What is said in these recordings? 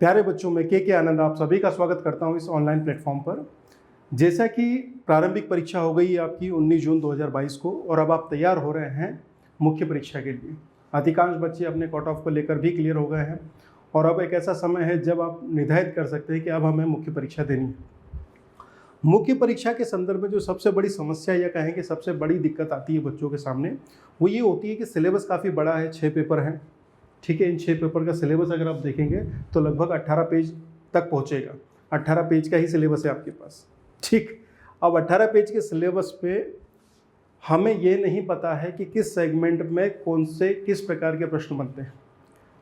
प्यारे बच्चों में के आनंद आप सभी का स्वागत करता हूं इस ऑनलाइन प्लेटफॉर्म पर। जैसा कि प्रारंभिक परीक्षा हो गई है आपकी 19 जून 2022 को और अब आप तैयार हो रहे हैं मुख्य परीक्षा के लिए। अधिकांश बच्चे अपने कट ऑफ को लेकर भी क्लियर हो गए हैं और अब एक ऐसा समय है जब आप निर्धारित कर सकते हैं कि अब हमें मुख्य परीक्षा देनी है। मुख्य परीक्षा के संदर्भ में जो सबसे बड़ी समस्या या कहें कि सबसे बड़ी दिक्कत आती है बच्चों के सामने वो ये होती है कि सिलेबस काफ़ी बड़ा है, 6 पेपर हैं। ठीक है, इन 6 पेपर का सिलेबस अगर आप देखेंगे तो लगभग 18 पेज तक पहुंचेगा। 18 पेज का ही सिलेबस है आपके पास। ठीक, अब 18 पेज के सिलेबस पे हमें ये नहीं पता है कि किस सेगमेंट में कौन से किस प्रकार के प्रश्न बनते हैं।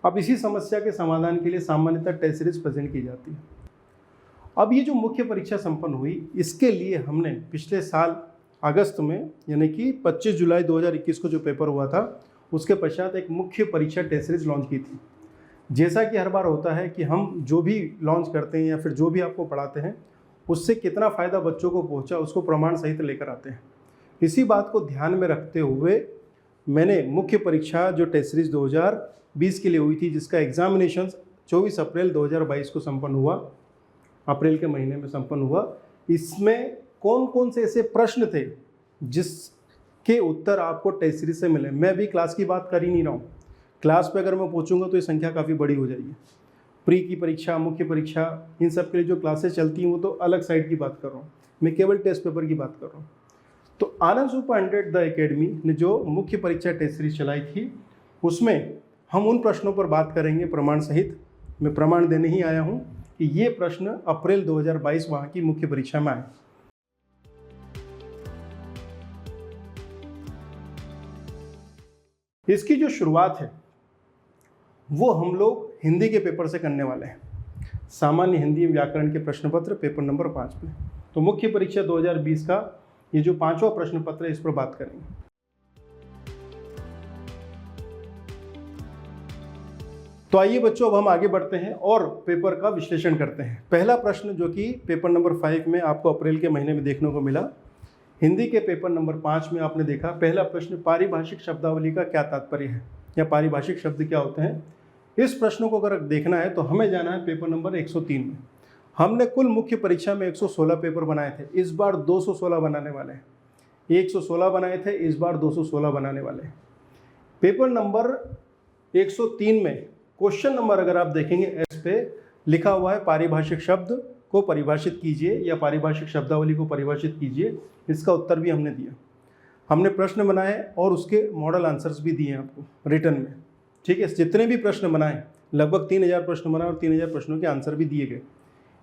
अब इसी समस्या के समाधान के लिए सामान्यतः टेस्ट सीरीज प्रेजेंट की जाती है। अब ये जो मुख्य परीक्षा संपन्न हुई इसके लिए हमने पिछले साल अगस्त में यानी कि 25 जुलाई 2021 को जो पेपर हुआ था उसके पश्चात एक मुख्य परीक्षा टेस्ट सीरीज लॉन्च की थी। जैसा कि हर बार होता है कि हम जो भी लॉन्च करते हैं या फिर जो भी आपको पढ़ाते हैं उससे कितना फ़ायदा बच्चों को पहुंचा उसको प्रमाण सहित लेकर आते हैं। इसी बात को ध्यान में रखते हुए मैंने मुख्य परीक्षा जो टेस्ट सीरीज 2020 के लिए हुई थी जिसका एग्जामिनेशन 24 अप्रैल 2022 को संपन्न हुआ, अप्रैल के महीने में संपन्न हुआ, इसमें कौन कौन से ऐसे प्रश्न थे जिसके उत्तर आपको टेस्ट सीरीज से मिले। मैं भी क्लास की बात कर ही नहीं रहा हूँ, क्लास पे अगर मैं पूछूंगा तो ये संख्या काफ़ी बड़ी हो जाएगी। प्री की परीक्षा, मुख्य परीक्षा, इन सब के लिए जो क्लासेस चलती हैं वो तो अलग साइड की बात कर रहा हूँ, मैं केवल टेस्ट पेपर की बात कर रहा हूँ। तो आनंद सुपर 100 द एकेडमी ने जो मुख्य परीक्षा टेस्ट सीरीज चलाई थी उसमें हम उन प्रश्नों पर बात करेंगे प्रमाण सहित। मैं प्रमाण देने ही आया हूँ कि ये प्रश्न अप्रैल 2022 वहाँ की मुख्य परीक्षा में आए। इसकी जो शुरुआत है वो हम लोग हिंदी के पेपर से करने वाले हैं। सामान्य हिंदी व्याकरण के प्रश्न पत्र पेपर नंबर 5 पे। तो मुख्य परीक्षा 2020 का ये जो 5वां प्रश्न पत्र है इस पर बात करेंगे। तो आइए बच्चों अब हम आगे बढ़ते हैं और पेपर का विश्लेषण करते हैं। पहला प्रश्न जो कि पेपर नंबर 5 में आपको अप्रैल के महीने में देखने को मिला, हिंदी के पेपर नंबर 5 में आपने देखा पहला प्रश्न पारिभाषिक शब्दावली का क्या तात्पर्य है या पारिभाषिक शब्द क्या होते हैं। इस प्रश्न को अगर देखना है तो हमें जाना है पेपर नंबर 103 में। हमने कुल मुख्य परीक्षा में 116 पेपर बनाए थे, इस बार 216 बनाने वाले हैं। 116 बनाए थे, इस बार 216 बनाने वाले हैं। पेपर नंबर 103 में क्वेश्चन नंबर अगर आप देखेंगे एस पे लिखा हुआ है पारिभाषिक शब्द को परिभाषित कीजिए या पारिभाषिक शब्दावली को परिभाषित कीजिए। इसका उत्तर भी हमने दिया, हमने प्रश्न बनाए और उसके मॉडल आंसर्स भी दिए आपको रिटर्न में। ठीक है, जितने भी प्रश्न बनाए लगभग 3000 प्रश्न बनाए और 3000 प्रश्नों के आंसर भी दिए गए।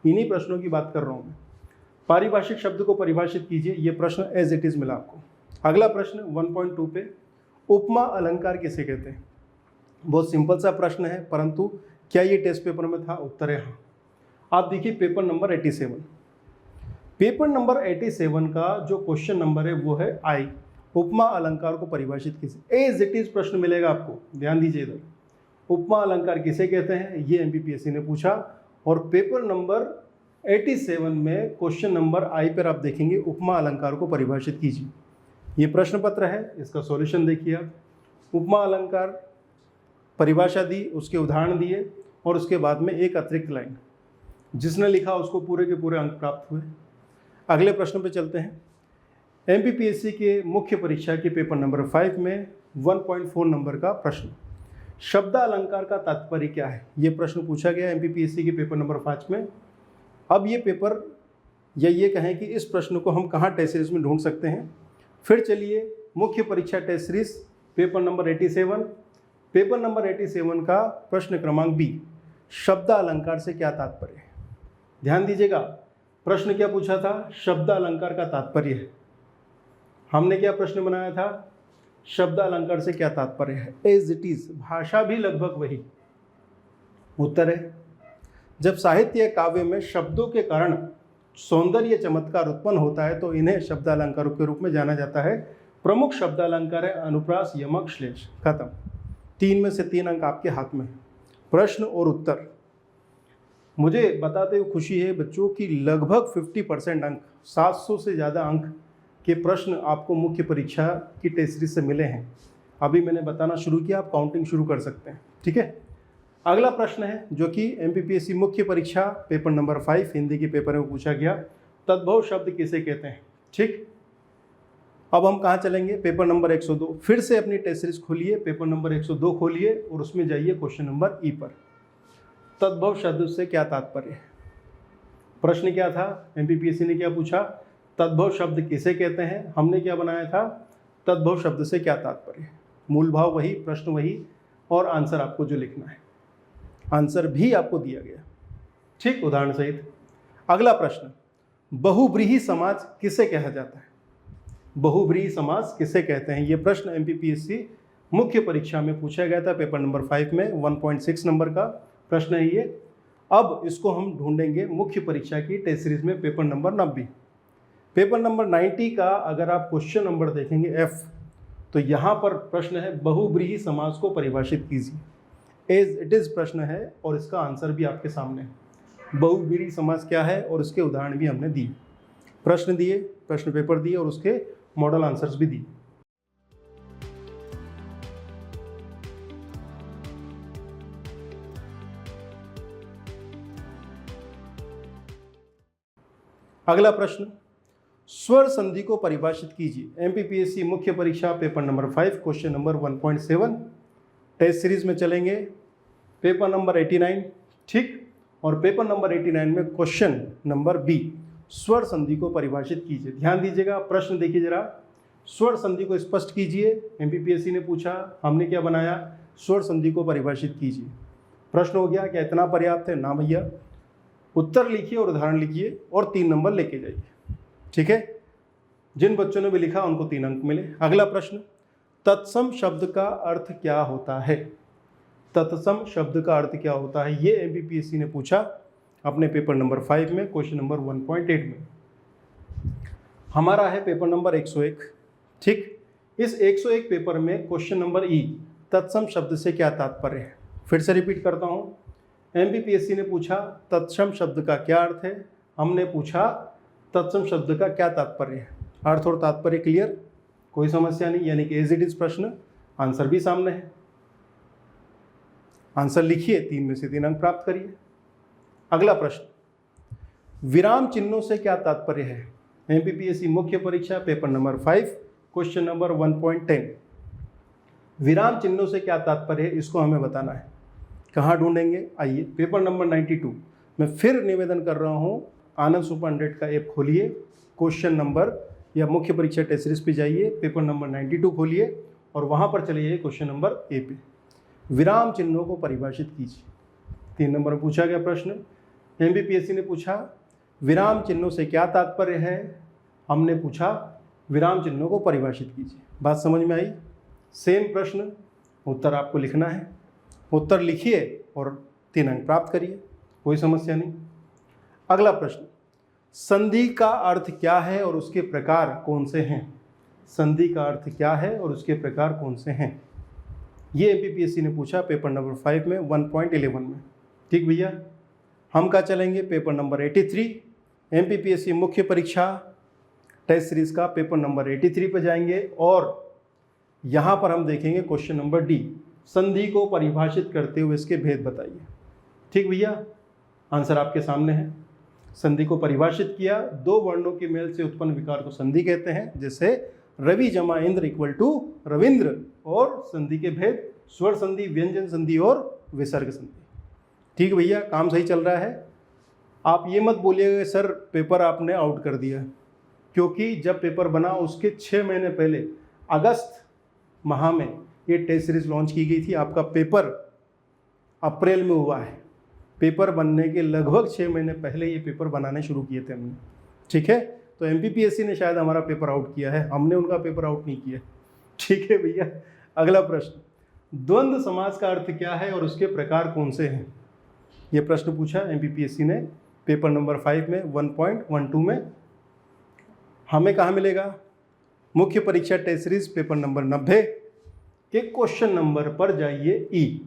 इन्हीं प्रश्नों की बात कर रहा हूँ मैं। पारिभाषिक शब्द को परिभाषित कीजिए, ये प्रश्न एज इट इज़ मिला आपको। अगला प्रश्न 1.2 पे उपमा अलंकार किसे कहते हैं। बहुत सिंपल सा प्रश्न है परंतु क्या ये टेस्ट पेपर में था, उत्तर है हाँ। आप देखिए पेपर नंबर 87। पेपर नंबर 87 का जो क्वेश्चन नंबर है वो है आई, उपमा अलंकार को परिभाषित कीजिए। एज इट इज प्रश्न मिलेगा आपको, ध्यान दीजिए इधर। उपमा अलंकार किसे कहते हैं ये एमपीपीएससी ने पूछा और पेपर नंबर 87 में क्वेश्चन नंबर आई पर आप देखेंगे उपमा अलंकार को परिभाषित कीजिए। ये प्रश्न पत्र है, इसका सॉल्यूशन देखिए आप। उपमा अलंकार परिभाषा दी, उसके उदाहरण दिए और उसके बाद में एक अतिरिक्त लाइन। जिसने लिखा उसको पूरे के पूरे अंक प्राप्त हुए। अगले प्रश्न पे चलते हैं। एमपीपीएससी के मुख्य परीक्षा के पेपर नंबर 5 में 1.4 नंबर का प्रश्न, शब्द अलंकार का तात्पर्य क्या है, ये प्रश्न पूछा गया एमपीपीएससी के पेपर नंबर 5 में। अब ये पेपर या ये कहें कि इस प्रश्न को हम कहाँ टेस्ट सीरीज में ढूंढ सकते हैं। फिर चलिए मुख्य परीक्षा test series paper number 87, paper number 87 का प्रश्न क्रमांक बी, शब्द अलंकार से क्या तात्पर्य है। ध्यान दीजिएगा, प्रश्न क्या पूछा था, शब्द अलंकार का तात्पर्य है। हमने क्या प्रश्न बनाया था, शब्द अलंकार से क्या तात्पर्य है। एज इट इज, भाषा भी लगभग वही। उत्तर है जब साहित्य या काव्य में शब्दों के कारण सौंदर्य चमत्कार उत्पन्न होता है तो इन्हें शब्द अलंकारों के रूप में जाना जाता है। प्रमुख शब्द अलंकार है अनुप्रास, यमक, श्लेष। खत्म। 3 में से 3 अंक आपके हाथ में। प्रश्न और उत्तर मुझे बताते हुए खुशी है बच्चों की लगभग 50% अंक, 700 से ज़्यादा अंक के प्रश्न आपको मुख्य परीक्षा की टेस्ट सीरीज से मिले हैं। अभी मैंने बताना शुरू किया, आप काउंटिंग शुरू कर सकते हैं। ठीक है, अगला प्रश्न है जो कि एमपीपीएससी मुख्य परीक्षा पेपर नंबर 5 हिंदी के पेपर में पूछा गया, तद्भव शब्द किसे कहते हैं। ठीक, अब हम कहाँ चलेंगे, पेपर नंबर 102। फिर से अपनी टेस्ट सीरीज खोलिए, पेपर नंबर 102 खोलिए और उसमें जाइए क्वेश्चन नंबर ई पर। तद्भव शब्द से क्या तात्पर्य है। प्रश्न क्या था, एमपीपीएससी ने क्या पूछा, तद्भव शब्द किसे कहते हैं। हमने क्या बनाया था, तद्भव शब्द से क्या तात्पर्य। मूल भाव वही, प्रश्न वही और आंसर आपको जो लिखना है, आंसर भी आपको दिया गया। ठीक, उदाहरण सहित। अगला प्रश्न, बहुब्रीहि समाज किसे कहा जाता है। बहुब्रीहि समाज किसे कहते हैं, ये प्रश्न एमपीपीएससी मुख्य परीक्षा में पूछा गया था पेपर नंबर 5 में। 1.6 नंबर का प्रश्न है ये। अब इसको हम ढूंढेंगे मुख्य परीक्षा की टेस्ट सीरीज में पेपर नंबर 90। पेपर नंबर 90 का अगर आप क्वेश्चन नंबर देखेंगे F, तो यहाँ पर प्रश्न है बहुब्रीहि समाज को परिभाषित कीजिए। एज इट इज प्रश्न है और इसका आंसर भी आपके सामने है। बहुब्रीहि समाज क्या है और उसके उदाहरण भी हमने दिए, प्रश्न दिए, प्रश्न पेपर दिए और उसके मॉडल आंसर्स भी दिए। अगला प्रश्न, स्वर संधि को परिभाषित कीजिए। एमपीपीएससी मुख्य परीक्षा paper number 5 question number 1.7 test series में चलेंगे, पेपर नंबर 89। ठीक, और पेपर नंबर 89 में क्वेश्चन नंबर बी, स्वर संधि को परिभाषित कीजिए। ध्यान दीजिएगा, प्रश्न देखिए जरा, स्वर संधि को स्पष्ट कीजिए। एमपीपीएससी ने पूछा, हमने क्या बनाया, स्वर संधि को परिभाषित कीजिए। प्रश्न हो गया, क्या इतना पर्याप्त है, ना भैया। उत्तर लिखिए और उदाहरण लिखिए और 3 नंबर लेके जाइए। ठीक है, जिन बच्चों ने भी लिखा उनको 3 अंक मिले। अगला प्रश्न, तत्सम शब्द का अर्थ क्या होता है। तत्सम शब्द का अर्थ क्या होता है, ये एमपीपीएससी ने पूछा अपने पेपर नंबर 5 में क्वेश्चन नंबर 1.8 में। हमारा है पेपर नंबर 101। ठीक, इस 101 पेपर में क्वेश्चन नंबर ई, तत्सम शब्द से क्या तात्पर्य है। फिर से रिपीट करता हूँ, एमपीपीएससी ने पूछा तत्सम शब्द का क्या अर्थ है, हमने पूछा तत्सम शब्द का क्या तात्पर्य है। अर्थ और तात्पर्य क्लियर, कोई समस्या नहीं, यानी कि एज इट इज प्रश्न, आंसर भी सामने है। आंसर लिखिए, 3 में से 3 अंक प्राप्त करिए। अगला प्रश्न, विराम चिन्हों से क्या तात्पर्य है। एमपीपीएससी मुख्य परीक्षा पेपर नंबर 5 क्वेश्चन नंबर 1.10। विराम चिन्हों से क्या तात्पर्य है, इसको हमें बताना है। कहाँ ढूंढेंगे, आइए पेपर नंबर 92। मैं फिर निवेदन कर रहा हूँ, आनंद सुपर 100 का ऐप खोलिए, क्वेश्चन नंबर या मुख्य परीक्षा टेस्ट सीरीज पे जाइए, पेपर नंबर 92 खोलिए और वहाँ पर चले जाइए क्वेश्चन नंबर ए पे। विराम चिन्हों को परिभाषित कीजिए। 3 नंबर में पूछा गया प्रश्न, एमपीपीएससी ने पूछा विराम चिन्हों से क्या तात्पर्य है, हमने पूछा विराम चिन्हों को परिभाषित कीजिए। बात समझ में आई। सेम प्रश्न, उत्तर आपको लिखना है, उत्तर लिखिए और 3 अंक प्राप्त करिए, कोई समस्या नहीं। अगला प्रश्न, संधि का अर्थ क्या है और उसके प्रकार कौन से हैं। संधि का अर्थ क्या है और उसके प्रकार कौन से हैं, ये एमपीपीएससी ने पूछा पेपर नंबर 5 में 1.11 में। ठीक भैया, हम कहाँ चलेंगे, पेपर नंबर 83 एमपीपीएससी मुख्य परीक्षा टेस्ट सीरीज का पेपर नंबर 83 पर जाएंगे और यहाँ पर हम देखेंगे क्वेश्चन नंबर डी, संधि को परिभाषित करते हुए इसके भेद बताइए। ठीक भैया, आंसर आपके सामने है। संधि को परिभाषित किया, 2 वर्णों के मेल से उत्पन्न विकार को संधि कहते हैं, जैसे रवि जमा इंद्र इक्वल टू रविंद्र। और संधि के भेद, स्वर संधि, व्यंजन संधि और विसर्ग संधि। ठीक भैया, काम सही चल रहा है। आप ये मत बोलिएगा सर पेपर आपने आउट कर दिया, क्योंकि जब पेपर बना उसके 6 महीने पहले अगस्त माह में ये टेस्ट सीरीज लॉन्च की गई थी। आपका पेपर अप्रैल में हुआ है। पेपर बनने के लगभग 6 महीने पहले ये पेपर बनाने शुरू किए थे हमने। ठीक है, तो एमपीपीएससी ने शायद हमारा पेपर आउट किया है, हमने उनका पेपर आउट नहीं किया। ठीक है भैया। अगला प्रश्न, द्वंद्व समास का अर्थ क्या है और उसके प्रकार कौन से हैं। ये प्रश्न पूछा एमपीपीएससी ने पेपर नंबर 5 में 1.12 में। हमें कहाँ मिलेगा, मुख्य परीक्षा टेस्ट सीरीज पेपर नंबर 90 के क्वेश्चन नंबर पर जाइए ई।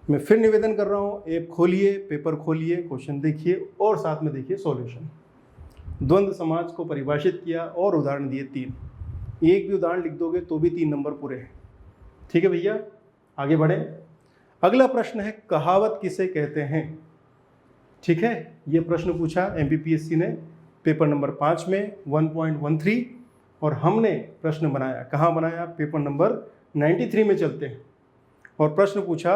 मैं फिर निवेदन कर रहा हूँ, ऐप खोलिए, पेपर खोलिए, क्वेश्चन देखिए और साथ में देखिए सॉल्यूशन। द्वंद्व समाज को परिभाषित किया और उदाहरण दिए 3। एक भी उदाहरण लिख दोगे तो भी 3 नंबर पूरे हैं। ठीक है भैया, आगे बढ़ें। अगला प्रश्न है कहावत किसे कहते हैं। ठीक है, ये प्रश्न पूछा एमपीपीएससी ने पेपर नंबर 5 में 1.13 और हमने प्रश्न बनाया, कहाँ बनाया, पेपर नंबर 93 में चलते हैं और प्रश्न पूछा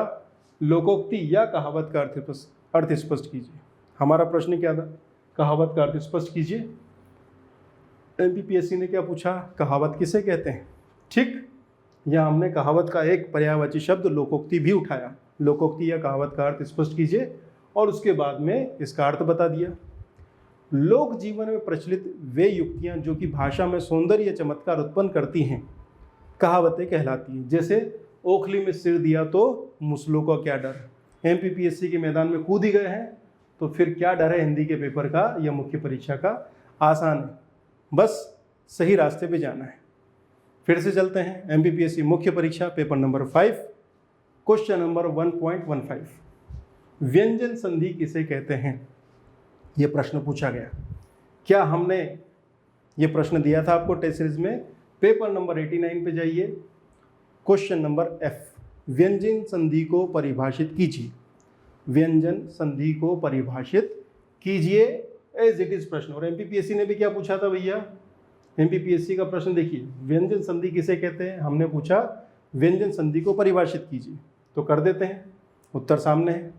लोकोक्ति या कहावत का अर्थ स्पष्ट कीजिए। हमारा प्रश्न क्या था, कहावत का अर्थ स्पष्ट कीजिए। एमपीपीएससी ने क्या पूछा, कहावत किसे कहते हैं। ठीक, या हमने कहावत का एक पर्यायवाची शब्द लोकोक्ति भी उठाया, लोकोक्ति या कहावत का अर्थ स्पष्ट कीजिए और उसके बाद में इसका अर्थ बता दिया। लोक जीवन में प्रचलित वे युक्तियां जो कि भाषा में सौंदर्य या चमत्कार उत्पन्न करती हैं कहावतें कहलाती हैं। जैसे ओखली में सिर दिया तो मुसलों का क्या डर। एमपीपीएससी के मैदान में कूद ही गए हैं तो फिर क्या डर है हिंदी के पेपर का या मुख्य परीक्षा का। आसान है, बस सही रास्ते पे जाना है। फिर से चलते हैं, एमपीपीएससी मुख्य परीक्षा पेपर नंबर 5 क्वेश्चन नंबर 1.15 व्यंजन संधि किसे कहते हैं, ये प्रश्न पूछा गया। क्या हमने ये प्रश्न दिया था आपको टेस्ट सीरीज में, पेपर नंबर 89 पे जाइए, क्वेश्चन नंबर F व्यंजन संधि को परिभाषित कीजिए। व्यंजन संधि को परिभाषित कीजिए एज इट इज प्रश्न। और एमपीपीएससी ने भी क्या पूछा था भैया, एमपीपीएससी का प्रश्न देखिए, व्यंजन संधि किसे कहते हैं, हमने पूछा व्यंजन संधि को परिभाषित कीजिए। तो कर देते हैं, उत्तर सामने है।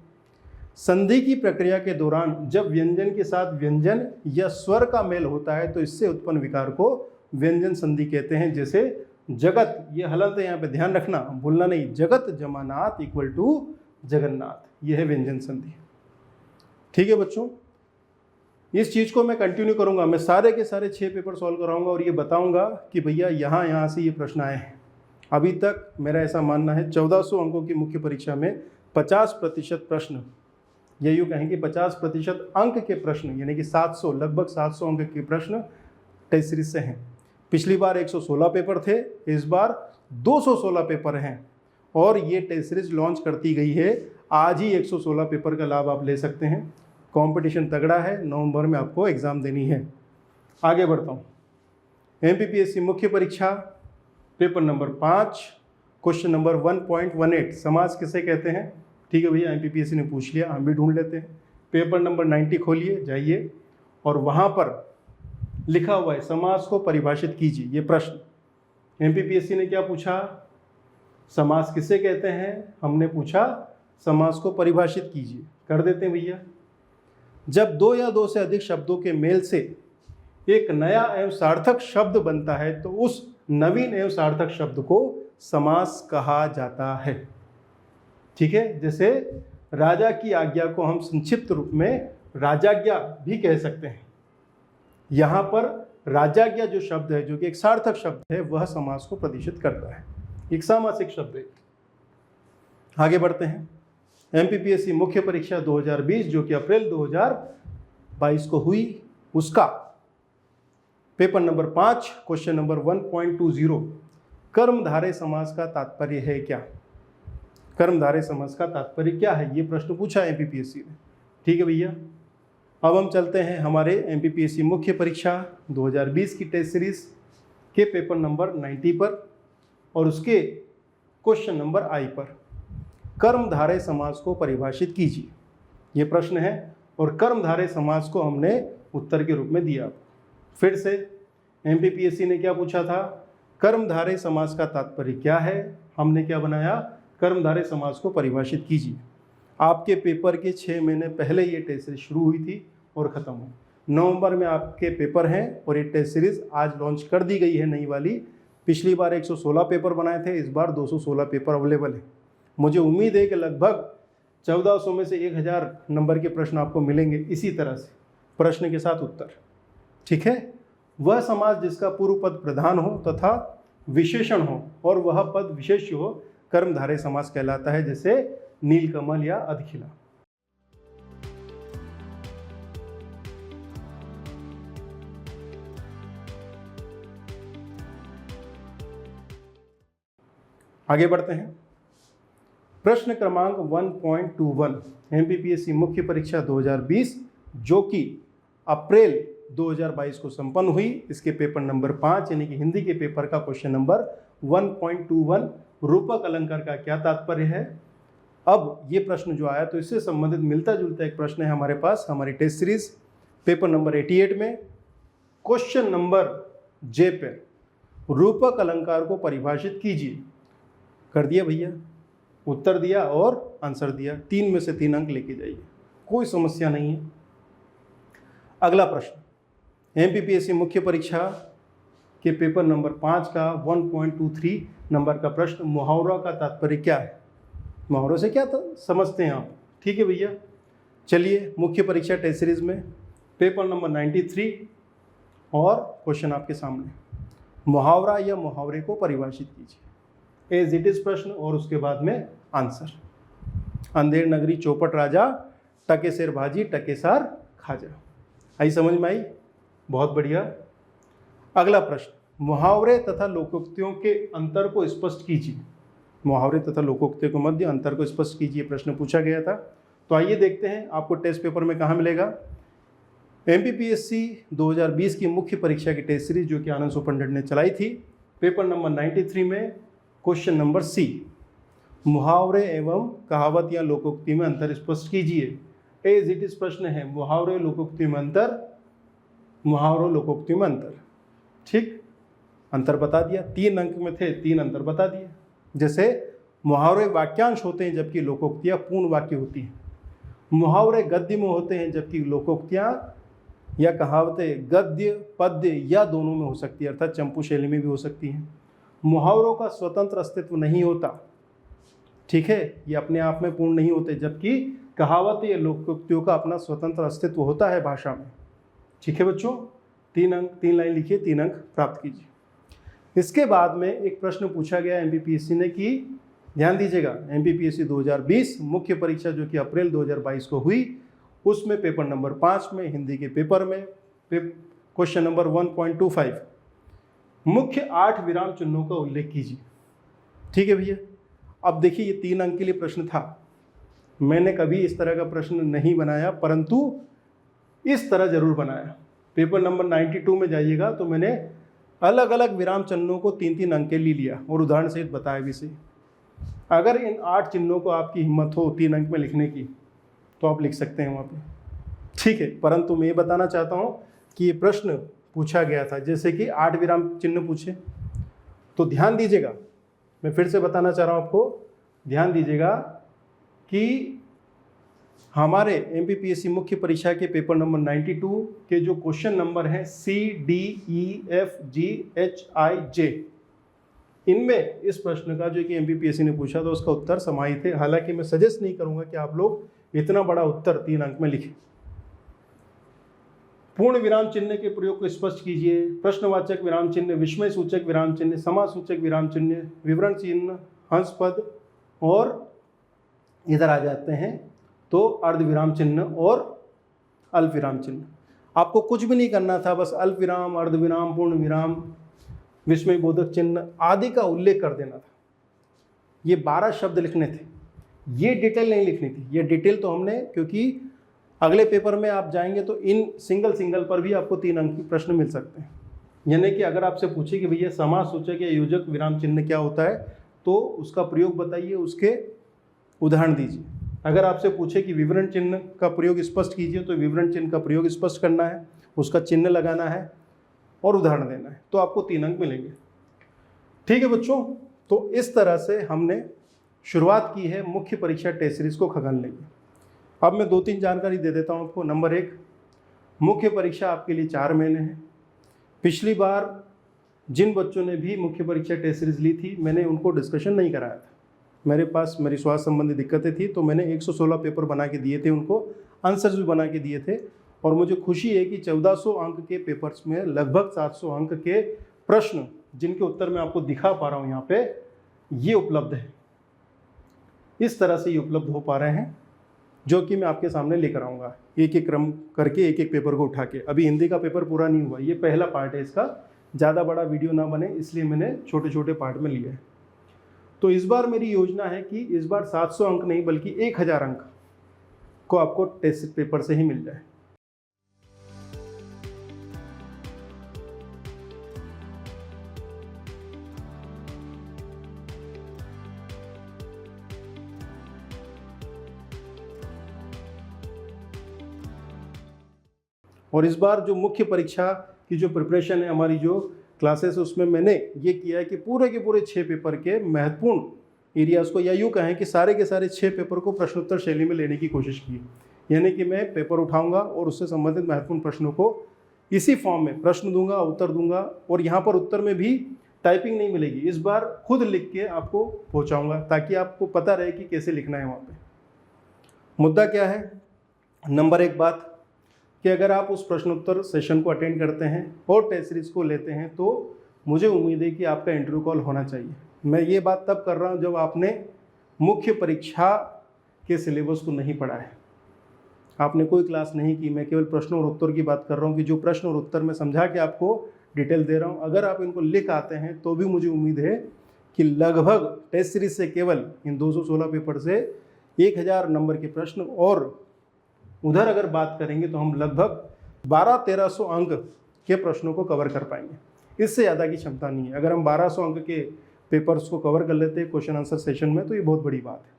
संधि की प्रक्रिया के दौरान जब व्यंजन के साथ व्यंजन या स्वर का मेल होता है तो इससे उत्पन्न विकार को व्यंजन संधि कहते हैं। जैसे जगत, ये हलंत है यहाँ पे ध्यान रखना, भूलना नहीं, जगत जमानात इक्वल टू जगन्नाथ, यह है व्यंजन संधि। ठीक है बच्चों, इस चीज़ को मैं कंटिन्यू करूंगा, मैं सारे के सारे 6 पेपर सॉल्व कराऊंगा और ये बताऊंगा कि भैया यहाँ से ये प्रश्न आए हैं। अभी तक मेरा ऐसा मानना है 1400 अंकों की मुख्य परीक्षा में 50% प्रश्न, ये यूँ कहें कि 50% अंक के प्रश्न यानी कि 700, लगभग 700 अंक के प्रश्न टेस्ट सीरीज से हैं। पिछली बार 116 पेपर थे, इस बार 216 पेपर हैं और ये टेस्ट सीरीज लॉन्च करती गई है। आज ही 116 पेपर का लाभ आप ले सकते हैं। कंपटीशन तगड़ा है, नवंबर में आपको एग्ज़ाम देनी है। आगे बढ़ता हूँ, एमपीपीएससी मुख्य परीक्षा पेपर नंबर 5 क्वेश्चन नंबर 1.18 समास किसे कहते हैं। ठीक है भैया, एमपीपीएससी ने पूछ लिया, हम भी ढूंढ लेते हैं। पेपर नंबर 90 खोलिए, जाइए और वहाँ पर लिखा हुआ है समास को परिभाषित कीजिए। ये प्रश्न एमपीपीएससी ने क्या पूछा, समास किसे कहते हैं, हमने पूछा समास को परिभाषित कीजिए। कर देते हैं भैया। जब 2 या 2 से अधिक शब्दों के मेल से एक नया एवं सार्थक शब्द बनता है तो उस नवीन एवं सार्थक शब्द को समास कहा जाता है। ठीक है, जैसे राजा की आज्ञा को हम संक्षिप्त रूप में राजाज्ञा भी कह सकते हैं। यहाँ पर राजाज्ञा जो शब्द है, जो कि एक सार्थक शब्द है, वह समास को प्रदर्शित करता है, एक सामासिक शब्द है। आगे बढ़ते हैं, एमपीपीएससी मुख्य परीक्षा 2020 जो कि अप्रैल 2022 को हुई, उसका पेपर नंबर 5 क्वेश्चन नंबर 1.20 कर्मधारय समास का तात्पर्य है क्या। कर्मधारय समास का तात्पर्य क्या है, ये प्रश्न पूछा एमपीपीएससी ने। ठीक है भैया, अब हम चलते हैं हमारे एमपीपीएससी मुख्य परीक्षा 2020 की टेस्ट सीरीज के पेपर नंबर 90 पर और उसके क्वेश्चन नंबर आई पर। कर्मधारय समास को परिभाषित कीजिए, ये प्रश्न है और कर्मधारय समास को हमने उत्तर के रूप में दिया। फिर से एमपीपीएससी ने क्या पूछा था, कर्मधारय समास का तात्पर्य क्या है, हमने क्या बनाया, कर्मधारय समास को परिभाषित कीजिए। आपके पेपर के 6 महीने पहले ये टेस्ट सीरीज शुरू हुई थी और ख़त्म हुई। नवंबर में आपके पेपर हैं और ये टेस्ट सीरीज आज लॉन्च कर दी गई है नई वाली। पिछली बार 116 पेपर बनाए थे, इस बार 216 पेपर अवेलेबल है। मुझे उम्मीद है कि लगभग 1400 में से 1000 नंबर के प्रश्न आपको मिलेंगे इसी तरह से, प्रश्न के साथ उत्तर। ठीक है, वह समास जिसका पूर्व पद प्रधान हो तथा विशेषण हो और वह पद विशेष्य हो कर्मधारय समास कहलाता है, जैसे नीलकमल या अधखिला। आगे बढ़ते हैं, प्रश्न क्रमांक 1.21 एमपीपीएससी मुख्य परीक्षा 2020 जो कि अप्रैल 2022 को संपन्न हुई, इसके पेपर नंबर 5 यानी कि हिंदी के पेपर का क्वेश्चन नंबर 1.21 रूपक अलंकार का क्या तात्पर्य है। अब ये प्रश्न जो आया तो इससे संबंधित मिलता जुलता एक प्रश्न है हमारे पास हमारी टेस्ट सीरीज पेपर नंबर 88 में क्वेश्चन नंबर जे पे रूपक अलंकार को परिभाषित कीजिए। कर दिया भैया, उत्तर दिया और आंसर दिया, 3 में से 3 अंक लेके जाइए, कोई समस्या नहीं है। अगला प्रश्न एमपीपीएससी मुख्य परीक्षा के पेपर नंबर 5 का 1.23 नंबर का प्रश्न, मुहावरा का तात्पर्य क्या है? मुहावरों से क्या समझते हैं आप? ठीक है भैया, चलिए मुख्य परीक्षा टेस्ट सीरीज में पेपर नंबर 93 और क्वेश्चन आपके सामने, मुहावरा या मुहावरे को परिभाषित कीजिए, एज इट इज प्रश्न और उसके बाद में आंसर। अंधेर नगरी चौपट राजा, टके शेर भाजी टके सार खाजा। आई समझ में आई? बहुत बढ़िया। अगला प्रश्न, मुहावरे तथा लोकोक्तियों के अंतर को स्पष्ट कीजिए। मुहावरे तथा लोकोक्तियों के मध्य अंतर को स्पष्ट कीजिए, प्रश्न पूछा गया था। तो आइए देखते हैं आपको टेस्ट पेपर में कहाँ मिलेगा। एमपीपीएससी 2020 की मुख्य परीक्षा की टेस्ट सीरीज जो कि आनंद सुपंडित ने चलाई थी, पेपर नंबर 93 में क्वेश्चन नंबर सी, मुहावरे एवं कहावत या लोकोक्ति में अंतर स्पष्ट कीजिए। एज इट इज प्रश्न है, मुहावरे लोकोक्ति में अंतर, मुहावरों लोकोक्ति में अंतर। ठीक, अंतर बता दिया, 3 अंक में थे, 3 अंतर बता दिए। जैसे मुहावरे वाक्यांश होते हैं जबकि लोकोक्तियाँ पूर्ण वाक्य होती हैं। मुहावरे गद्य में होते हैं जबकि लोकोक्तियाँ या कहावतें गद्य पद्य या दोनों में हो सकती है, अर्थात चंपू शैली में भी हो सकती हैं। मुहावरों का स्वतंत्र अस्तित्व नहीं होता, ठीक है, ये अपने आप में पूर्ण नहीं होते, जबकि कहावत या लोकोक्तियों का अपना स्वतंत्र अस्तित्व होता है भाषा में। ठीक है बच्चों, 3 अंक, 3 लाइन लिखिए, 3 अंक प्राप्त कीजिए। इसके बाद में एक प्रश्न पूछा गया एमपीपीएससी ने कि ध्यान दीजिएगा, एमपीपीएससी 2020 मुख्य परीक्षा जो कि अप्रैल 2022 को हुई, उसमें पेपर नंबर 5 में हिंदी के पेपर में क्वेश्चन नंबर 1.25 मुख्य 8 विराम चिन्हों का उल्लेख कीजिए। ठीक है भैया, अब देखिए ये 3 अंक के लिए प्रश्न था, मैंने कभी इस तरह का प्रश्न नहीं बनाया, परंतु इस तरह जरूर बनाया। पेपर नंबर 92 में जाइएगा तो मैंने अलग अलग विराम चिन्हों को 3-3 अंक के लिए लिया और उदाहरण सहित बताया भी सही। अगर इन 8 चिन्हों को आपकी हिम्मत हो 3 अंक में लिखने की तो आप लिख सकते हैं वहाँ पे, ठीक है। परंतु मैं ये बताना चाहता हूँ कि ये प्रश्न पूछा गया था, जैसे कि 8 विराम चिन्ह पूछे, तो ध्यान दीजिएगा, मैं फिर से बताना चाह रहा हूँ आपको, ध्यान दीजिएगा कि हमारे एमपीपीएससी मुख्य परीक्षा के पेपर नंबर 92 के जो क्वेश्चन नंबर हैं CDEFGHIJ, इनमें इस प्रश्न का जो कि एमपीपीएससी ने पूछा था उसका उत्तर समाहित है। हालांकि मैं सजेस्ट नहीं करूंगा कि आप लोग इतना बड़ा उत्तर 3 अंक में लिखें। पूर्ण विराम चिन्ह के प्रयोग को स्पष्ट कीजिए। प्रश्नवाचक विराम चिन्ह, विस्मय सूचक विराम चिन्ह, समासूचक विराम चिन्ह, विवरण चिन्ह, हंस पद, और इधर आ जाते हैं तो अर्ध विराम चिन्ह और अल्प विराम चिन्ह। आपको कुछ भी नहीं करना था, बस अल्प विराम, अर्ध विराम, पूर्ण विराम, विस्मय बोधक चिन्ह आदि का उल्लेख कर देना था। ये 12 शब्द लिखने थे, ये डिटेल नहीं लिखनी थी। ये डिटेल तो हमने, क्योंकि अगले पेपर में आप जाएंगे तो इन सिंगल पर भी आपको 3 अंक के प्रश्न मिल सकते हैं। यानी कि अगर आपसे पूछे कि भैया समासूचक या योजक विराम चिन्ह क्या होता है तो उसका प्रयोग बताइए, उसके उदाहरण दीजिए। अगर आपसे पूछे कि विवरण चिन्ह का प्रयोग स्पष्ट कीजिए तो विवरण चिन्ह का प्रयोग स्पष्ट करना है, उसका चिन्ह लगाना है और उदाहरण देना है, तो आपको 3 अंक मिलेंगे। ठीक है बच्चों, तो इस तरह से हमने शुरुआत की है मुख्य परीक्षा टेस्ट सीरीज को खंगालने की। अब मैं 2-3 जानकारी दे देता हूँ आपको। नंबर 1, मुख्य परीक्षा आपके लिए 4 महीने है। पिछली बार जिन बच्चों ने भी मुख्य परीक्षा टेस्ट सीरीज ली थी, मैंने उनको डिस्कशन नहीं कराया था। मेरे पास मेरी स्वास्थ्य संबंधी दिक्कतें थी, तो मैंने 116 पेपर बना के दिए थे उनको, आंसर्स भी बना के दिए थे। और मुझे खुशी है कि 1400 अंक के पेपर्स में लगभग 700 अंक के प्रश्न, जिनके उत्तर मैं आपको दिखा पा रहा हूँ यहाँ पे, ये उपलब्ध है। इस तरह से ये उपलब्ध हो पा रहे हैं, जो कि मैं आपके सामने लेकर आऊँगा एक एक क्रम करके, एक एक पेपर को उठा के। अभी हिंदी का पेपर पूरा नहीं हुआ, ये पहला पार्ट है इसका, ज़्यादा बड़ा वीडियो ना बने इसलिए मैंने छोटे छोटे पार्ट में लिया है। तो इस बार मेरी योजना है कि इस बार 700 अंक नहीं बल्कि 1000 अंक को आपको टेस्ट पेपर से ही मिल जाए। और इस बार जो मुख्य परीक्षा की जो प्रिपरेशन है, हमारी जो क्लासेस है, उसमें मैंने ये किया है कि पूरे के पूरे 6 पेपर के महत्वपूर्ण एरियाज़ को, या यूँ कहें कि सारे के सारे 6 पेपर को प्रश्नोत्तर शैली में लेने की कोशिश की। यानी कि मैं पेपर उठाऊंगा और उससे संबंधित महत्वपूर्ण प्रश्नों को इसी फॉर्म में प्रश्न दूंगा, उत्तर दूंगा, और यहाँ पर उत्तर में भी टाइपिंग नहीं मिलेगी, इस बार खुद लिख के आपको पहुँचाऊँगा ताकि आपको पता रहे कि कैसे लिखना है वहाँ पर। मुद्दा क्या है? नंबर 1 बात कि अगर आप उस प्रश्नोत्तर सेशन को अटेंड करते हैं और टेस्ट सीरीज को लेते हैं तो मुझे उम्मीद है कि आपका इंटरव्यू कॉल होना चाहिए। मैं ये बात तब कर रहा हूँ जब आपने मुख्य परीक्षा के सिलेबस को नहीं पढ़ा है, आपने कोई क्लास नहीं की। मैं केवल प्रश्न और उत्तर की बात कर रहा हूँ कि जो प्रश्न और उत्तर मैं समझा के आपको डिटेल दे रहा हूँ, अगर आप इनको लिख आते हैं तो भी मुझे उम्मीद है कि लगभग टेस्ट सीरीज से केवल इन 216 पेपर से 1000 नंबर के प्रश्न, और उधर अगर बात करेंगे तो हम लगभग 1200-1300 अंक के प्रश्नों को कवर कर पाएंगे। इससे ज़्यादा की क्षमता नहीं है। अगर हम 1200 अंक के पेपर्स को कवर कर लेते हैं क्वेश्चन आंसर सेशन में तो ये बहुत बड़ी बात है।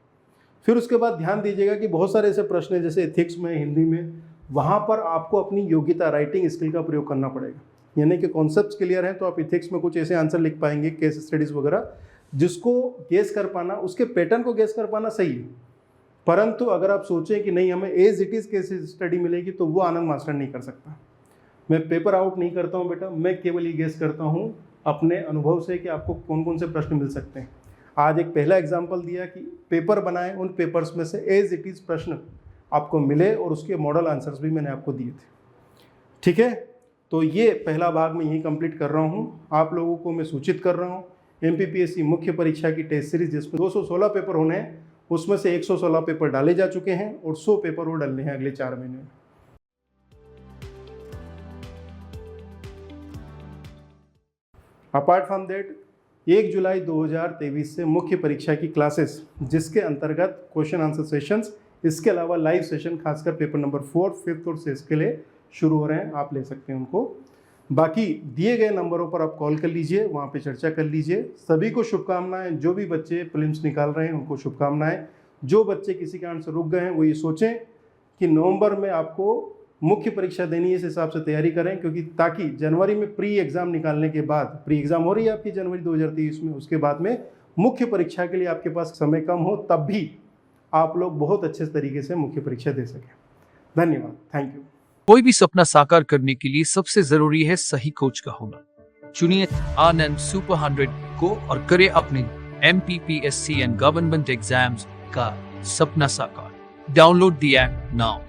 फिर उसके बाद ध्यान दीजिएगा कि बहुत सारे ऐसे प्रश्न हैं जैसे एथिक्स में, हिंदी में, वहाँ पर आपको अपनी योग्यता, राइटिंग स्किल का प्रयोग करना पड़ेगा। यानी कि कॉन्सेप्ट्स क्लियर हैं तो आप एथिक्स में कुछ ऐसे आंसर लिख पाएंगे, केस स्टडीज़ वगैरह, जिसको गेस कर पाना, उसके पैटर्न को गेस कर पाना सही है। परंतु अगर आप सोचें कि नहीं हमें as it is case study मिलेगी तो वो आनंद मास्टर नहीं कर सकता। मैं पेपर आउट नहीं करता हूँ बेटा, मैं केवल ये गेस करता हूँ अपने अनुभव से कि आपको कौन कौन से प्रश्न मिल सकते हैं। आज एक पहला एग्जाम्पल दिया कि पेपर बनाएं, उन पेपर्स में से एज इट इज़ प्रश्न आपको मिले और उसके मॉडल आंसर्स भी मैंने आपको दिए थे। ठीक है, तो ये पहला भाग मैं यहीं कंप्लीट कर रहा हूँ। आप लोगों को मैं सूचित कर रहा हूँ MPPSC मुख्य परीक्षा की टेस्ट सीरीज जिसमें 216 पेपर होने हैं, उसमें से 116 पेपर डाले जा चुके हैं और 100 पेपर वो डालने हैं अगले 4 महीने में। अपार्ट फ्रॉम दैट 1 जुलाई 2023 से मुख्य परीक्षा की क्लासेस जिसके अंतर्गत क्वेश्चन आंसर सेशंस, इसके अलावा लाइव सेशन खासकर पेपर नंबर 4, 5th और 6th के लिए शुरू हो रहे हैं। आप ले सकते हैं उनको। बाकी दिए गए नंबरों पर आप कॉल कर लीजिए, वहाँ पे चर्चा कर लीजिए। सभी को शुभकामनाएं। जो भी बच्चे प्रीलिम्स निकाल रहे हैं उनको शुभकामनाएं। जो बच्चे किसी कारण से रुक गए हैं वो ये सोचें कि नवंबर में आपको मुख्य परीक्षा देनी है, इस हिसाब से तैयारी करें, क्योंकि ताकि जनवरी में प्री एग्ज़ाम निकालने के बाद, प्री एग्ज़ाम हो रही है आपकी जनवरी 2023 में, उसके बाद में मुख्य परीक्षा के लिए आपके पास समय कम हो, तब भी आप लोग बहुत अच्छे तरीके से मुख्य परीक्षा दे सकें। धन्यवाद, थैंक यू। कोई भी सपना साकार करने के लिए सबसे जरूरी है सही कोच का होना। चुनिए आनंद सुपर 100 को और करें अपने MPPSC एंड गवर्नमेंट एग्जाम्स का सपना साकार। Download the app now.